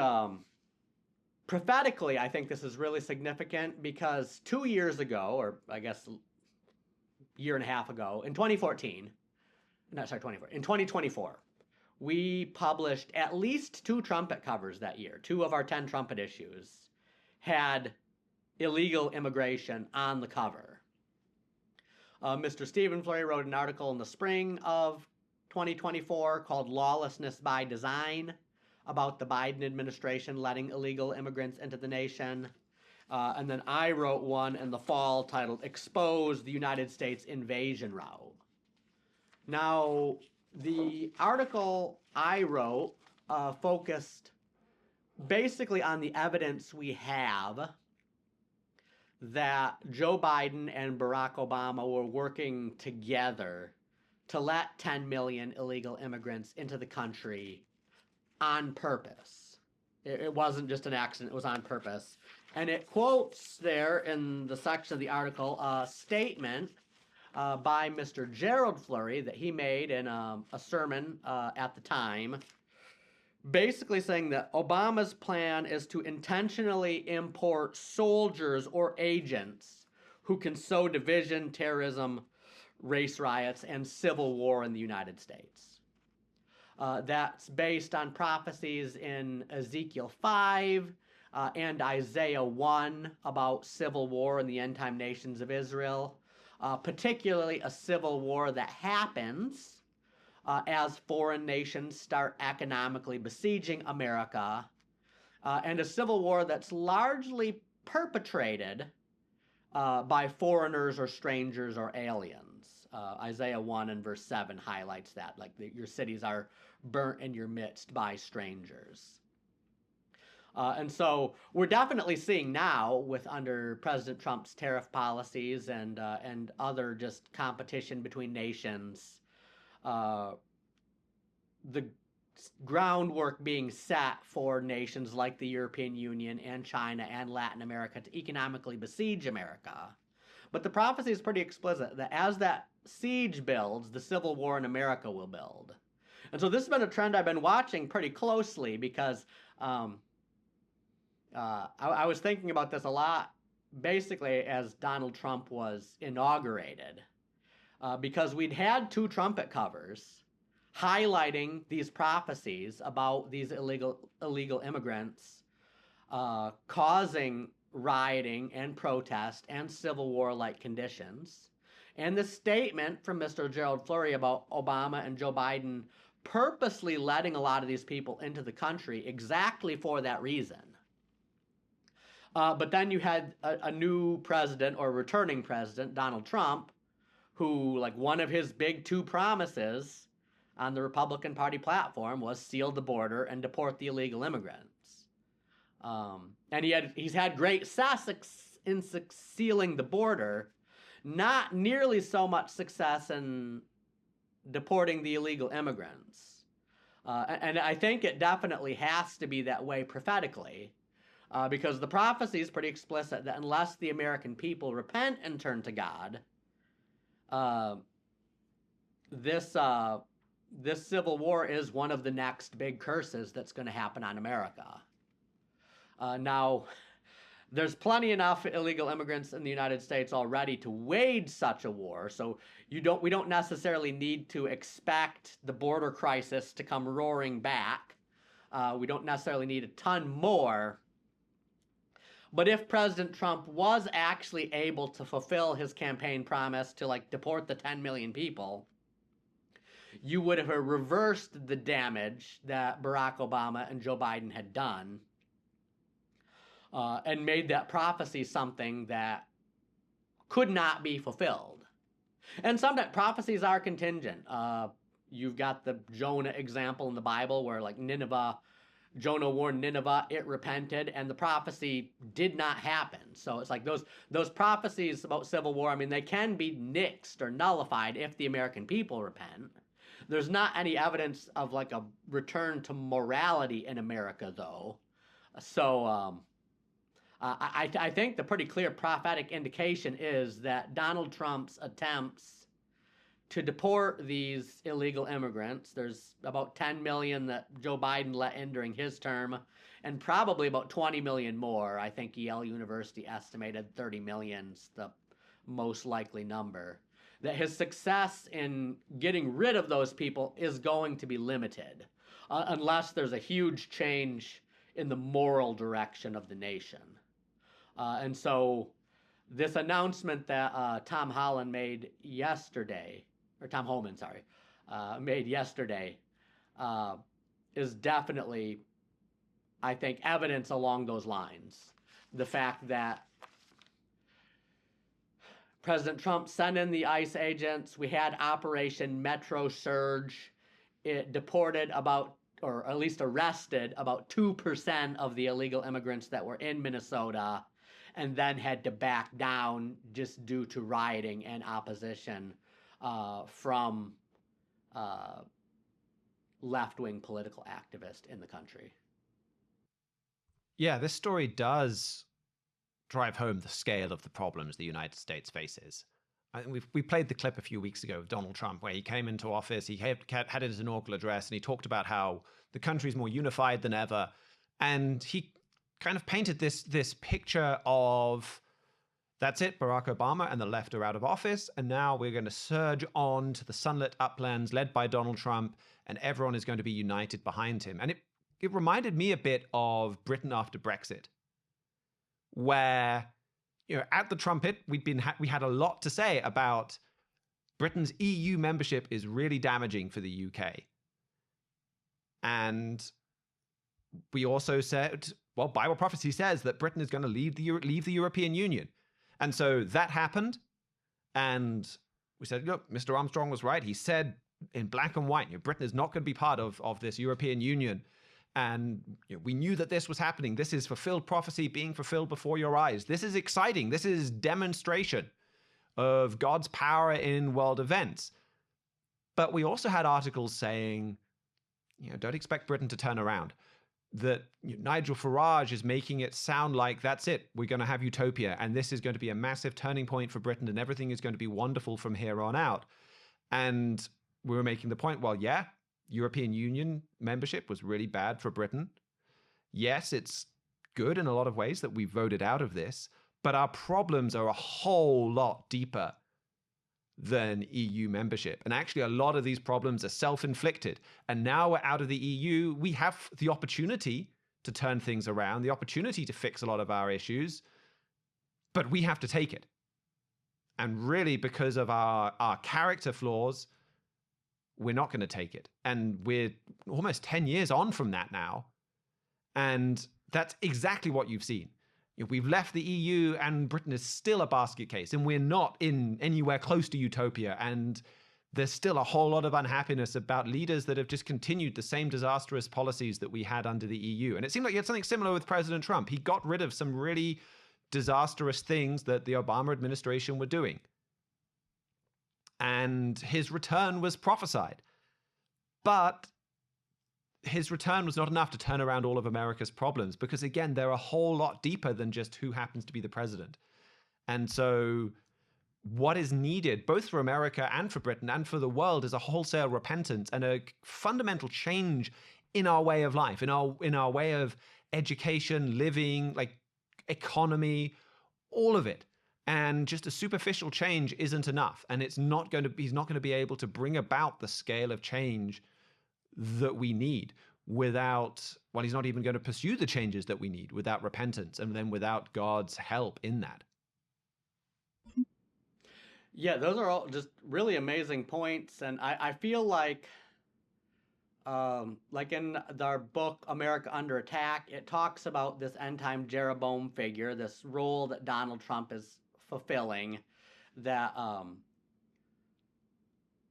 prophetically, I think this is really significant because 2 years ago, or I guess year and a half ago, in 2024, we published at least 2 trumpet covers that year. 2 of our 10 trumpet issues had illegal immigration on the cover. Mr. Stephen Flurry wrote an article in the spring of 2024 called Lawlessness by Design about the Biden administration letting illegal immigrants into the nation. And then I wrote one in the fall titled Expose the United States Invasion Route. Now, the article I wrote focused basically on the evidence we have that Joe Biden and Barack Obama were working together to let 10 million illegal immigrants into the country on purpose. It wasn't just an accident, it was on purpose. And it quotes there in the section of the article a statement by Mr. Gerald Flurry that he made in a sermon at the time, basically saying that Obama's plan is to intentionally import soldiers or agents who can sow division, terrorism, race riots, and civil war in the United States. That's based on prophecies in Ezekiel 5 and Isaiah 1 about civil war in the end-time nations of Israel, particularly a civil war that happens as foreign nations start economically besieging America and a civil war that's largely perpetrated by foreigners or strangers or aliens. Isaiah 1 and verse 7 highlights that, like your cities are burnt in your midst by strangers. And so we're definitely seeing now, with under President Trump's tariff policies and other just competition between nations, the groundwork being set for nations like the European Union and China and Latin America to economically besiege America. But the prophecy is pretty explicit that as that siege builds, the civil war in America will build. And so this has been a trend I've been watching pretty closely because I was thinking about this a lot, basically, as Donald Trump was inaugurated, because we'd had two trumpet covers highlighting these prophecies about these illegal immigrants causing rioting and protest and civil war-like conditions, and the statement from Mr. Gerald Fleury about Obama and Joe Biden purposely letting a lot of these people into the country exactly for that reason. But then you had a new president, or returning president, Donald Trump, who, like, one of his big two promises on the Republican Party platform was seal the border and deport the illegal immigrants. And he's had great success in sealing the border, not nearly so much success in deporting the illegal immigrants. And I think it definitely has to be that way prophetically. Because the prophecy is pretty explicit that unless the American people repent and turn to God, this civil war is one of the next big curses that's going to happen on America. Now, there's plenty enough illegal immigrants in the United States already to wage such a war, so we don't necessarily need to expect the border crisis to come roaring back. We don't necessarily need a ton more. But if President Trump was actually able to fulfill his campaign promise to, like, deport the 10 million people, you would have reversed the damage that Barack Obama and Joe Biden had done, and made that prophecy something that could not be fulfilled. And sometimes prophecies are contingent. You've got the Jonah example in the Bible where, like, Jonah warned Nineveh, it repented, and the prophecy did not happen. So it's like those prophecies about civil war, I mean, they can be nixed or nullified if the American people repent. There's not any evidence of, like, a return to morality in America, though. So I think the pretty clear prophetic indication is that Donald Trump's attempts to deport these illegal immigrants, there's about 10 million that Joe Biden let in during his term, and probably about 20 million more. I think Yale University estimated 30 million's the most likely number. That his success in getting rid of those people is going to be limited, unless there's a huge change in the moral direction of the nation. And so this announcement that Tom Homan made yesterday, is definitely, I think, evidence along those lines. The fact that President Trump sent in the ICE agents, we had Operation Metro Surge. It deported about, or at least arrested, about 2% of the illegal immigrants that were in Minnesota, and then had to back down just due to rioting and opposition from left-wing political activists in the country. Yeah, this story does drive home the scale of the problems the United States faces. I think we played the clip a few weeks ago of Donald Trump, where he came into office, he had his inaugural address, and he talked about how the country's more unified than ever. And he kind of painted this picture of, that's it, Barack Obama and the left are out of office, and now we're going to surge on to the sunlit uplands led by Donald Trump, and everyone is going to be united behind him. And it reminded me a bit of Britain after Brexit, where, you know, at the trumpet, we had a lot to say about Britain's EU membership is really damaging for the UK. And we also said well, Bible prophecy says that Britain is going to leave the European Union. And so that happened. And we said, look, Mr. Armstrong was right. He said in black and white, Britain is not going to be part of this European Union. And we knew that this was happening. This is fulfilled prophecy being fulfilled before your eyes. This is exciting. This is demonstration of God's power in world events. But we also had articles saying, don't expect Britain to turn around. That Nigel Farage is making it sound like that's it. We're going to have utopia, and this is going to be a massive turning point for Britain, and everything is going to be wonderful from here on out. And we were making the point, well, yeah, European Union membership was really bad for Britain. Yes, it's good in a lot of ways that we voted out of this, but our problems are a whole lot deeper than EU membership. And actually, a lot of these problems are self-inflicted. And now we're out of the EU, we have the opportunity to turn things around, the opportunity to fix a lot of our issues, but we have to take it. And really, because of our character flaws, we're not going to take it. And we're almost 10 years on from that now. And that's exactly what you've seen. We've left the EU and Britain is still a basket case, and we're not in anywhere close to utopia. And there's still a whole lot of unhappiness about leaders that have just continued the same disastrous policies that we had under the EU. And it seemed like you had something similar with President Trump. He got rid of some really disastrous things that the Obama administration were doing. And his return was prophesied. But his return was not enough to turn around all of America's problems, because again, they're a whole lot deeper than just who happens to be the president. And so what is needed, both for America and for Britain and for the world, is a wholesale repentance and a fundamental change in our way of life, in our way of education, living, like economy, all of it. And just a superficial change isn't enough. And he's not going to be able to bring about the scale of change that we need without, well, he's not even going to pursue the changes that we need without repentance and then without God's help in that. Yeah, those are all just really amazing points. And I feel like in our book, America Under Attack, it talks about this end-time Jeroboam figure, this role that Donald Trump is fulfilling that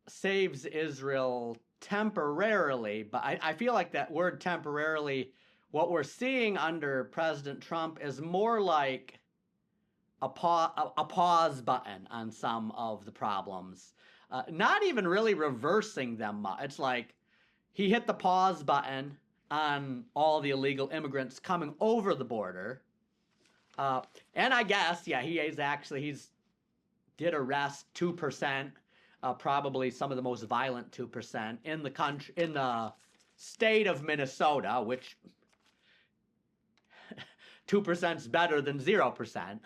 saves Israel temporarily, but I feel like that word temporarily, what we're seeing under President Trump is more like a pause button on some of the problems. Not even really reversing them. It's like he hit the pause button on all the illegal immigrants coming over the border. And I guess, yeah, he's did arrest 2%. Probably some of the most violent 2% in the country, in the state of Minnesota, which 2% is better than 0%.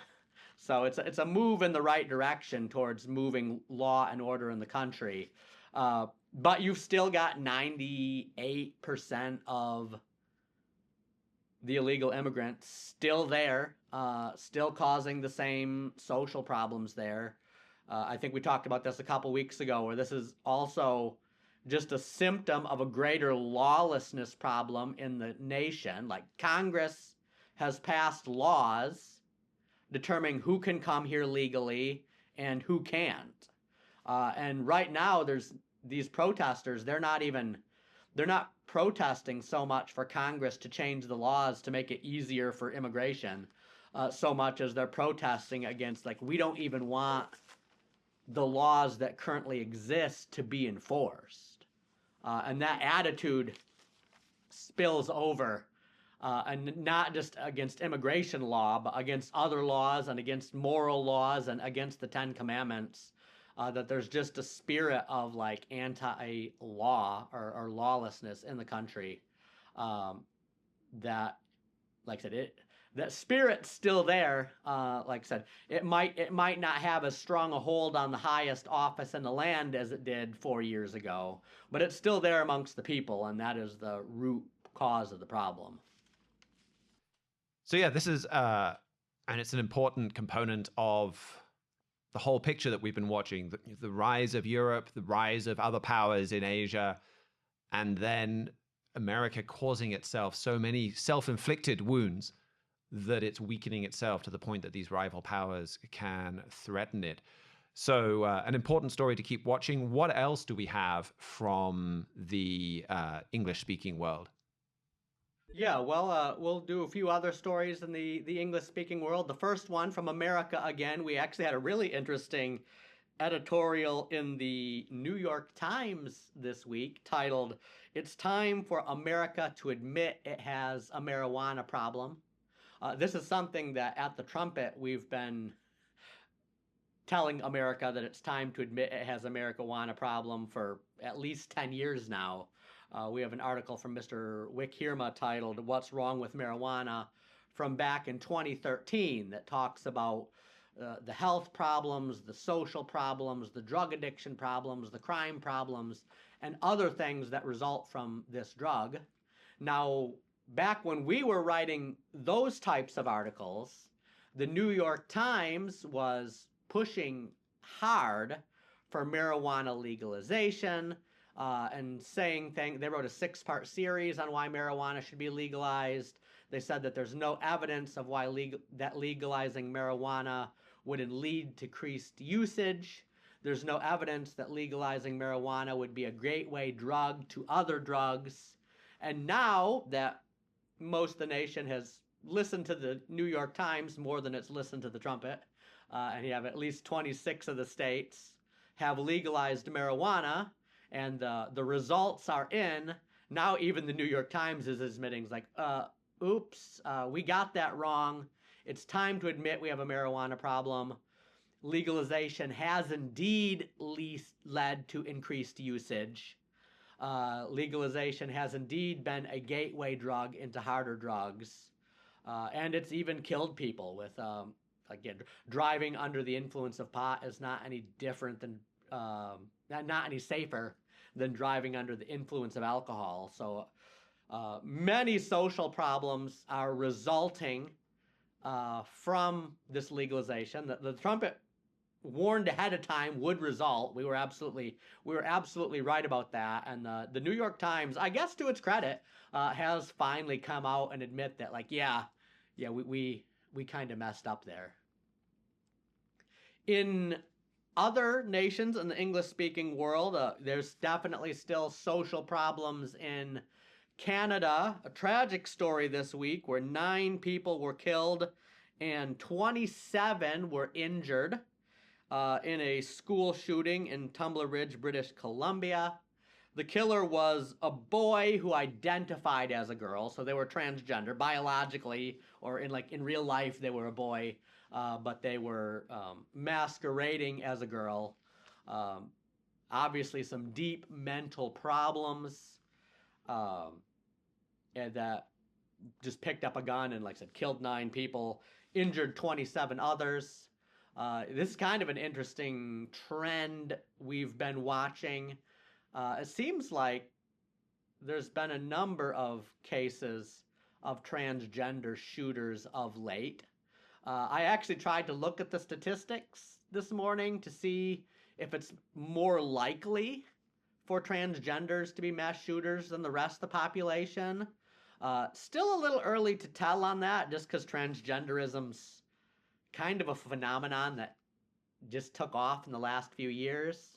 So it's a move in the right direction towards moving law and order in the country. But you've still got 98% of the illegal immigrants still there, still causing the same social problems there. I think we talked about this a couple weeks ago, where this is also just a symptom of a greater lawlessness problem in the nation. Like, Congress has passed laws determining who can come here legally and who can't. And right now, there's these protesters, they're not protesting so much for Congress to change the laws to make it easier for immigration, so much as they're protesting against, like, we don't even want the laws that currently exist to be enforced. And that attitude spills over, and not just against immigration law, but against other laws and against moral laws and against the Ten Commandments, that there's just a spirit of like anti-law or lawlessness in the country, that, like I said, that spirit's still there. Like I said, it might not have as strong a hold on the highest office in the land as it did 4 years ago, but it's still there amongst the people, and that is the root cause of the problem. So yeah, this is, and it's an important component of the whole picture that we've been watching, the rise of Europe, the rise of other powers in Asia, and then America causing itself so many self-inflicted wounds that it's weakening itself to the point that these rival powers can threaten it. So an important story to keep watching. What else do we have from the English-speaking world? Yeah, well, we'll do a few other stories in the English-speaking world. The first one from America again. We actually had a really interesting editorial in the New York Times this week titled, "It's Time for America to Admit It Has a Marijuana Problem." This is something that at the Trumpet we've been telling America that it's time to admit it has a marijuana problem for at least 10 years now. We have an article from Mr. Wickhirma titled, "What's Wrong with Marijuana?" from back in 2013 that talks about the health problems, the social problems, the drug addiction problems, the crime problems, and other things that result from this drug. Now, back when we were writing those types of articles, the New York Times was pushing hard for marijuana legalization and saying things. They wrote a 6-part series on why marijuana should be legalized. They said that there's no evidence of why legalizing marijuana would lead to increased usage. There's no evidence that legalizing marijuana would be a gateway drug to other drugs. And now that most of the nation has listened to the New York Times more than it's listened to the Trumpet, and you have at least 26 of the states have legalized marijuana, and the results are in. Now even the New York Times is admitting, it's like, oops, we got that wrong. It's time to admit we have a marijuana problem. Legalization has indeed led to increased usage. Legalization has indeed been a gateway drug into harder drugs. And it's even killed people with, again, driving under the influence of pot is not any different than, not any safer than driving under the influence of alcohol. So many social problems are resulting from this legalization. The Trumpet warned ahead of time would result. We were absolutely right about that. And the New York Times, I guess to its credit, has finally come out and admit that, like, yeah, we kind of messed up there. In other nations in the English-speaking world, there's definitely still social problems in Canada. A tragic story this week where 9 people were killed and 27 were injured in a school shooting in Tumbler Ridge, British Columbia. The killer was a boy who identified as a girl, so they were transgender biologically, or in real life they were a boy, but they were masquerading as a girl. Obviously some deep mental problems, and that just picked up a gun and, like I said, killed 9 people, injured 27 others. This is kind of an interesting trend we've been watching. It seems like there's been a number of cases of transgender shooters of late. I actually tried to look at the statistics this morning to see if it's more likely for transgenders to be mass shooters than the rest of the population. Still a little early to tell on that, just because transgenderism's kind of a phenomenon that just took off in the last few years.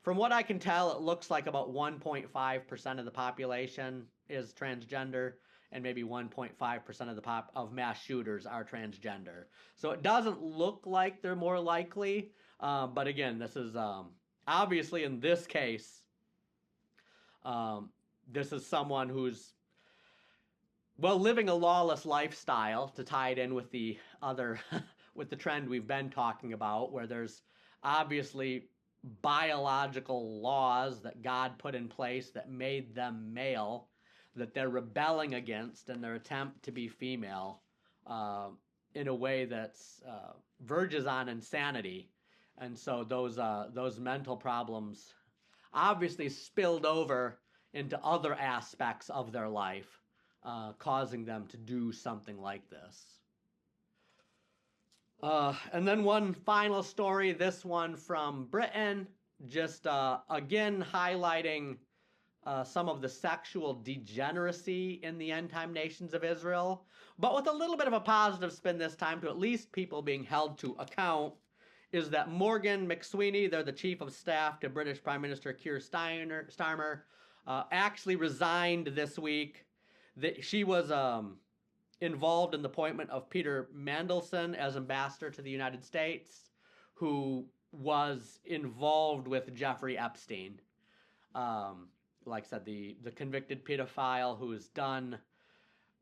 From what I can tell, it looks like about 1.5% of the population is transgender, and maybe 1.5% of mass shooters are transgender. So it doesn't look like they're more likely, but again, this is obviously in this case, this is someone who's, well, living a lawless lifestyle, to tie it in with the other, with the trend we've been talking about, where there's obviously biological laws that God put in place that made them male, that they're rebelling against in their attempt to be female in a way that's verges on insanity. And so those mental problems obviously spilled over into other aspects of their life, causing them to do something like this. And then one final story, this one from Britain, just again highlighting some of the sexual degeneracy in the end-time nations of Israel, but with a little bit of a positive spin this time to at least people being held to account, is that Morgan McSweeney, they're the chief of staff to British Prime Minister Keir Starmer, actually resigned this week. She was involved in the appointment of Peter Mandelson as ambassador to the United States, who was involved with Jeffrey Epstein. Like I said, the convicted pedophile who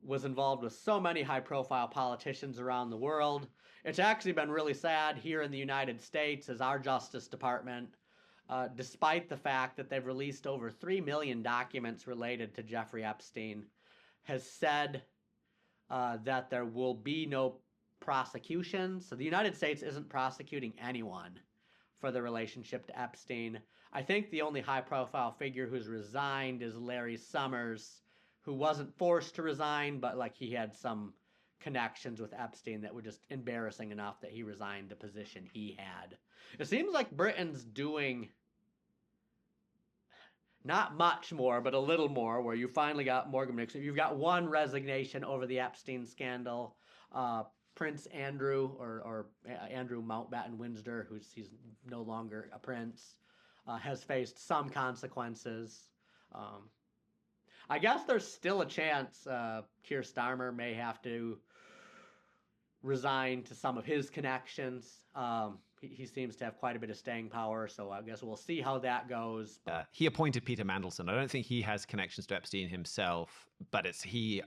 was involved with so many high-profile politicians around the world. It's actually been really sad here in the United States as our Justice Department, despite the fact that they've released over 3 million documents related to Jeffrey Epstein, has said that there will be no prosecution. So the United States isn't prosecuting anyone for the relationship to Epstein. I think the only high-profile figure who's resigned is Larry Summers, who wasn't forced to resign, but like he had some connections with Epstein that were just embarrassing enough that he resigned the position he had. It seems like Britain's doing not much more, but a little more, where you finally got Morgan Nixon. You've got one resignation over the Epstein scandal. Prince Andrew, or Andrew Mountbatten Windsor, he's no longer a prince, has faced some consequences. I guess there's still a chance Keir Starmer may have to resign to some of his connections. He seems to have quite a bit of staying power, so I guess we'll see how that goes. He appointed Peter Mandelson. I don't think he has connections to Epstein himself, but he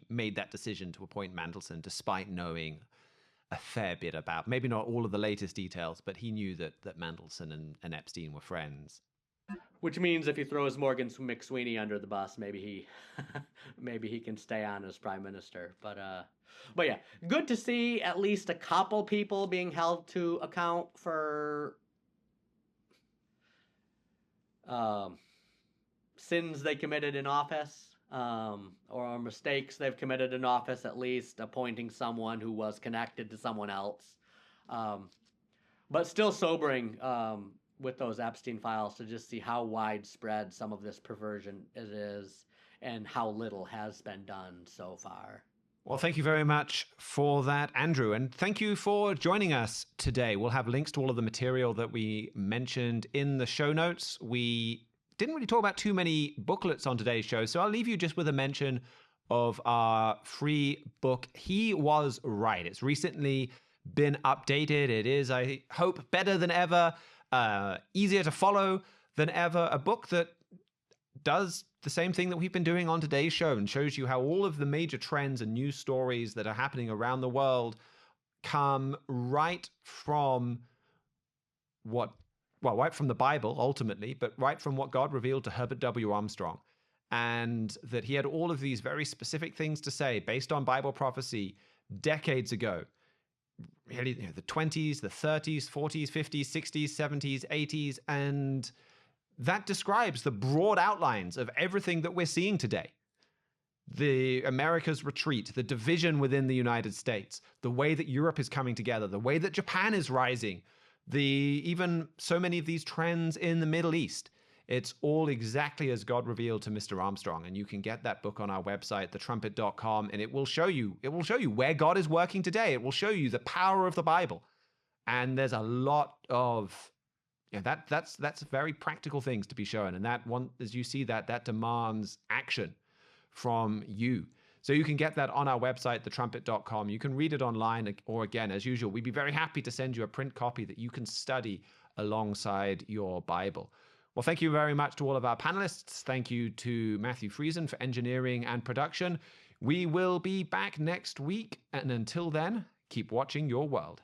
made that decision to appoint Mandelson despite knowing a fair bit about, maybe not all of the latest details, but he knew that Mandelson and Epstein were friends. Which means if he throws Morgan McSweeney under the bus, maybe he can stay on as prime minister. But yeah, good to see at least a couple people being held to account for sins they committed in office, or mistakes they've committed in office, at least appointing someone who was connected to someone else. But still sobering with those Epstein files to just see how widespread some of this perversion is and how little has been done so far. Well, thank you very much for that, Andrew. And thank you for joining us today. We'll have links to all of the material that we mentioned in the show notes. We didn't really talk about too many booklets on today's show, so I'll leave you just with a mention of our free book, He Was Right. It's recently been updated. It is, I hope, better than ever, easier to follow than ever. A book that does the same thing that we've been doing on today's show and shows you how all of the major trends and news stories that are happening around the world come right from right from the Bible, ultimately, but right from what God revealed to Herbert W. Armstrong. And that he had all of these very specific things to say based on Bible prophecy decades ago. Really, the 20s, the 30s, 40s, 50s, 60s, 70s, 80s, and that describes the broad outlines of everything that we're seeing today. The America's retreat, the division within the United States, the way that Europe is coming together, the way that Japan is rising, even so many of these trends in the Middle East. It's all exactly as God revealed to Mr. Armstrong. And you can get that book on our website, thetrumpet.com, and it will show you where God is working today. It will show you the power of the Bible. And there's a lot of that's very practical things to be shown. And that one, as you see that demands action from you. So you can get that on our website, thetrumpet.com. You can read it online, or again, as usual, we'd be very happy to send you a print copy that you can study alongside your Bible. Well, thank you very much to all of our panelists. Thank you to Matthew Friesen for engineering and production. We will be back next week. And until then, keep watching your world.